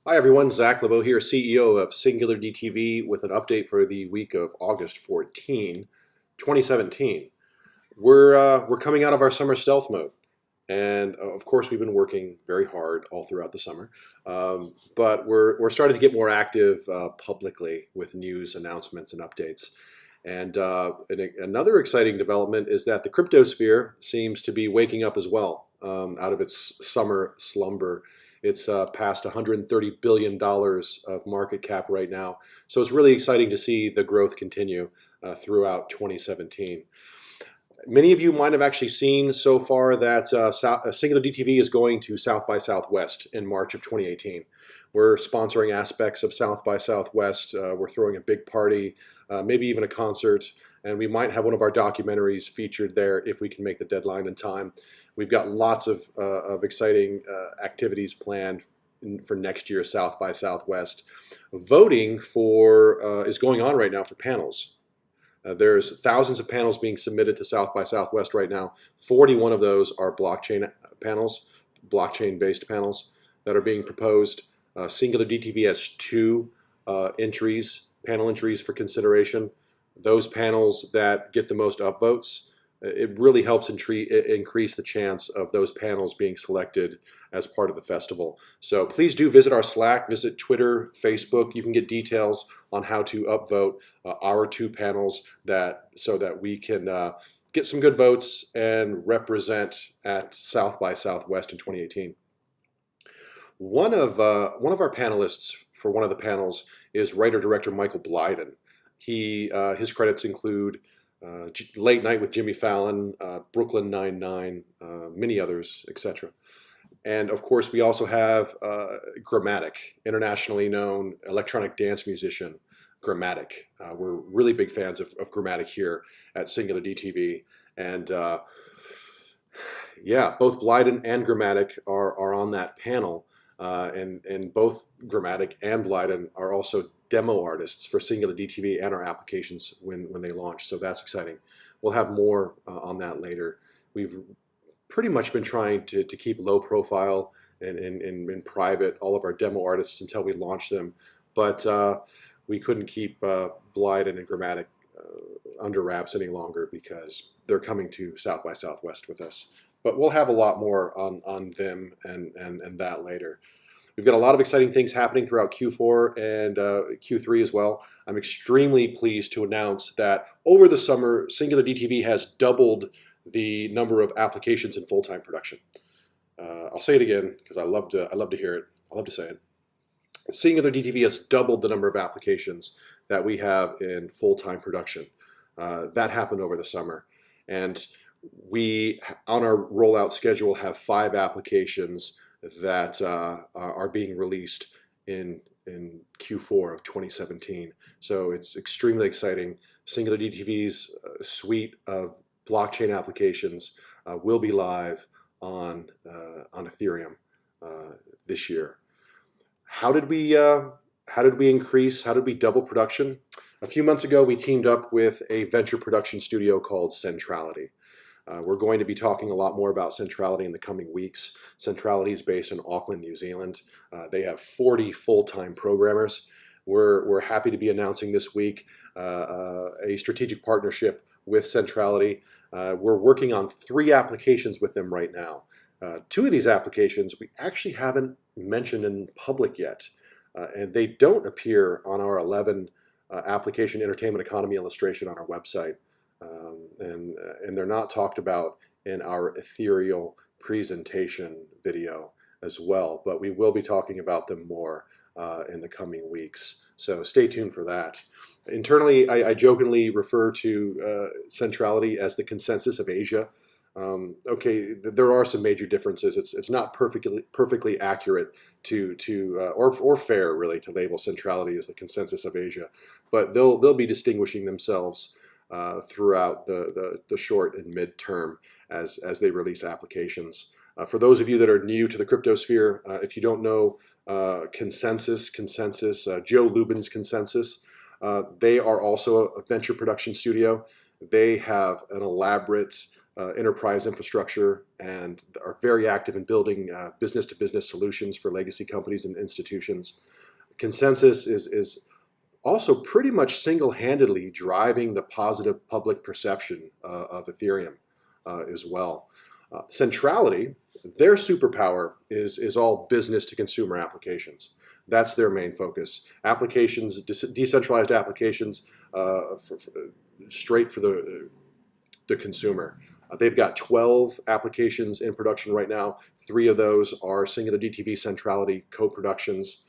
Hi everyone, Zach LeBeau here, CEO of SingularDTV with an update for the week of August 14, 2017. We're coming out of our summer stealth mode, and of course we've been working very hard all throughout the summer, but we're starting to get more active publicly with news announcements and updates. And another exciting development is that the cryptosphere seems to be waking up as well out of its summer slumber. It's past $130 billion of market cap right now. So it's really exciting to see the growth continue throughout 2017. Many of you might have actually seen so far that SingularDTV is going to South by Southwest in March of 2018. We're sponsoring aspects of South by Southwest. We're throwing a big party, maybe even a concert, and we might have one of our documentaries featured there if we can make the deadline in time. We've got lots of exciting activities planned for next year's South by Southwest. Voting is going on right now for panels. There's thousands of panels being submitted to South by Southwest right now. 41 of those are blockchain panels, blockchain-based panels that are being proposed. SingularDTV has two panel entries for consideration. Those panels that get the most upvotes, it really helps increase the chance of those panels being selected as part of the festival. So please do visit our Slack, visit Twitter, Facebook. You can get details on how to upvote our two panels so that we can get some good votes and represent at South by Southwest in 2018. One of our panelists for one of the panels is writer-director Michael Blyden. His credits include Late Night with Jimmy Fallon, Brooklyn Nine-Nine, many others, etc. And of course, we also have Grammatic, internationally known electronic dance musician Grammatic. We're really big fans of Grammatic here at SingularDTV, and yeah, both Blyden and Grammatic are on that panel. And both Grammatic and Blyden are also demo artists for SingularDTV and our applications when they launch. So that's exciting. We'll have more on that later. We've pretty much been trying to keep low profile and in private all of our demo artists until we launch them. But we couldn't keep Blyden and Grammatic under wraps any longer because they're coming to South by Southwest with us. But we'll have a lot more on them and that later. We've got a lot of exciting things happening throughout Q4 and Q3 as well. I'm extremely pleased to announce that over the summer, SingularDTV has doubled the number of applications in full-time production. I'll say it again because I love to hear it. I love to say it. SingularDTV has doubled the number of applications that we have in full-time production. That happened over the summer, and we, on our rollout schedule, have 5 applications that are being released in Q4 of 2017. So it's extremely exciting. SingularDTV's suite of blockchain applications will be live on Ethereum this year. How did we double production? A few months ago, we teamed up with a venture production studio called Centrality. We're going to be talking a lot more about Centrality in the coming weeks. Centrality is based in Auckland, New Zealand. They have 40 full-time programmers. We're happy to be announcing this week a strategic partnership with Centrality. We're working on 3 applications with them right now. 2 of these applications we actually haven't mentioned in public yet, and they don't appear on our 11 application entertainment economy illustration on our website. And they're not talked about in our ethereal presentation video as well, but we will be talking about them more in the coming weeks. So stay tuned for that. Internally, I jokingly refer to Centrality as the consensus of Asia. Okay, there are some major differences. It's not perfectly accurate or fair really to label Centrality as the consensus of Asia, but they'll be distinguishing themselves throughout the short and mid-term as they release applications. For those of you that are new to the cryptosphere, if you don't know Consensus, Joe Lubin's Consensus, they are also a venture production studio. They have an elaborate enterprise infrastructure and are very active in building business-to-business solutions for legacy companies and institutions. Consensus is also pretty much single-handedly driving the positive public perception of Ethereum as well. Centrality, their superpower is all business to consumer applications. That's their main focus. Applications, decentralized applications, straight for the consumer. They've got 12 applications in production right now. 3 of those are SingularDTV Centrality co-productions.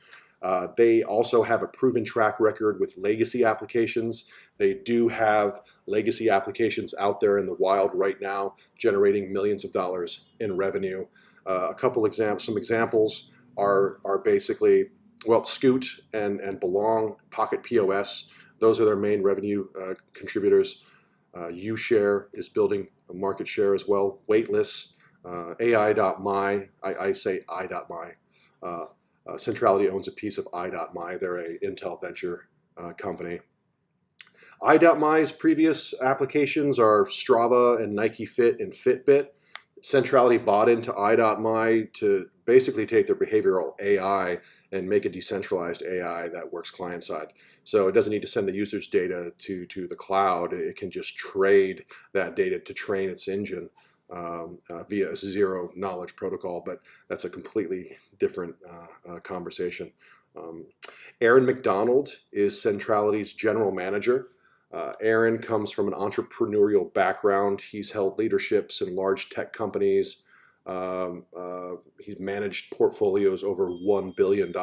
They also have a proven track record with legacy applications. They do have legacy applications out there in the wild right now, generating millions of dollars in revenue. Some examples are basically, well, Scoot and Belong, Pocket POS. Those are their main revenue contributors. UShare is building a market share as well. Weightless, AI.my, I say I.my. Centrality owns a piece of I.my. They're a Intel venture company. I.my's previous applications are Strava and Nike Fit and Fitbit. Centrality bought into I.my to basically take their behavioral AI and make a decentralized AI that works client-side. So it doesn't need to send the user's data to the cloud. It can just trade that data to train its engine via a zero-knowledge protocol, but that's a completely different conversation. Aaron McDonald is Centrality's general manager. Aaron comes from an entrepreneurial background. He's held leaderships in large tech companies. He's managed portfolios over $1 billion.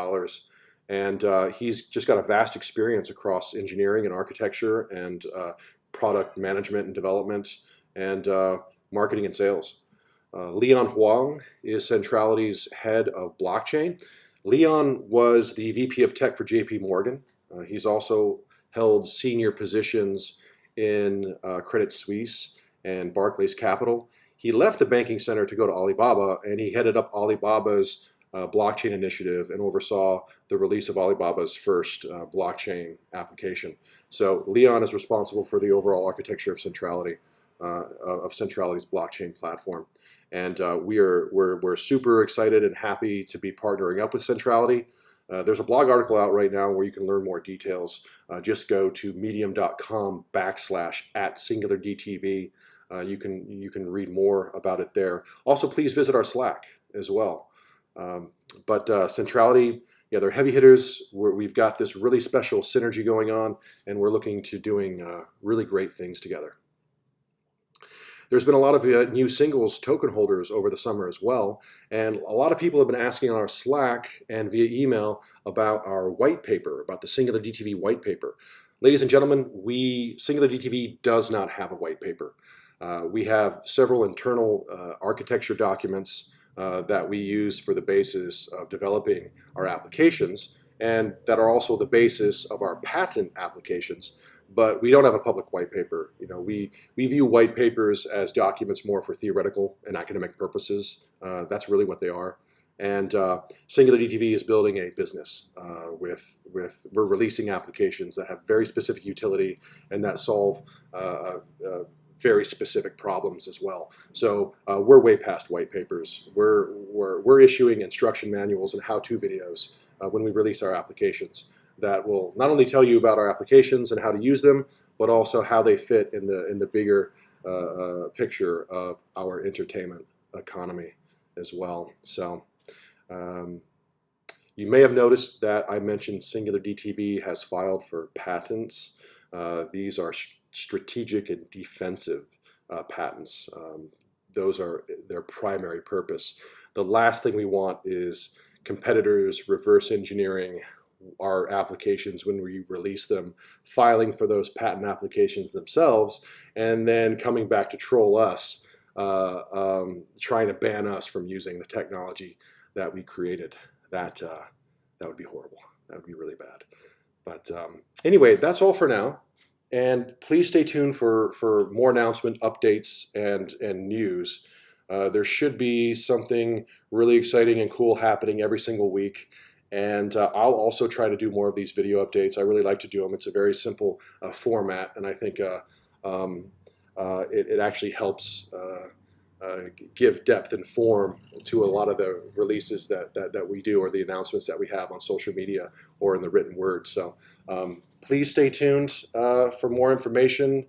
And he's just got a vast experience across engineering and architecture and product management and development and marketing and sales. Leon Huang is Centrality's head of blockchain. Leon was the VP of tech for JP Morgan. He's also held senior positions in Credit Suisse and Barclays Capital. He left the banking center to go to Alibaba, and he headed up Alibaba's blockchain initiative and oversaw the release of Alibaba's first blockchain application. So Leon is responsible for the overall architecture of Centrality, of Centrality's blockchain platform. And we're super excited and happy to be partnering up with Centrality. There's a blog article out right now where you can learn more details. Just go to medium.com/@SingularDTV. You can read more about it there. Also, please visit our Slack as well. Centrality, yeah, they're heavy hitters. We've got this really special synergy going on, and we're looking to doing really great things together. There's been a lot of new singles token holders over the summer as well, and a lot of people have been asking on our Slack and via email about our white paper, about the SingularDTV white paper. Ladies and gentlemen, SingularDTV does not have a white paper. We have several internal architecture documents that we use for the basis of developing our applications, and that are also the basis of our patent applications. But we don't have a public white paper. You know, we view white papers as documents more for theoretical and academic purposes. That's really what they are. And SingularDTV is building a business we're releasing applications that have very specific utility and that solve very specific problems as well. So we're way past white papers. We're issuing instruction manuals and how-to videos when we release our applications that will not only tell you about our applications and how to use them, but also how they fit in the bigger picture of our entertainment economy as well. So you may have noticed that I mentioned SingularDTV has filed for patents. These are strategic and defensive patents. Those are their primary purpose. The last thing we want is competitors reverse engineering our applications when we release them, filing for those patent applications themselves, and then coming back to troll us, trying to ban us from using the technology that we created. That would be horrible. That would be really bad. But anyway, that's all for now. And please stay tuned for more announcement, updates, and news. There should be something really exciting and cool happening every single week. And I'll also try to do more of these video updates. I really like to do them. It's a very simple format, and I think it actually helps give depth and form to a lot of the releases that we do, or the announcements that we have on social media or in the written word. So please stay tuned for more information.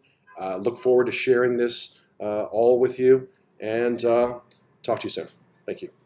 Look forward to sharing this all with you, and talk to you soon. Thank you.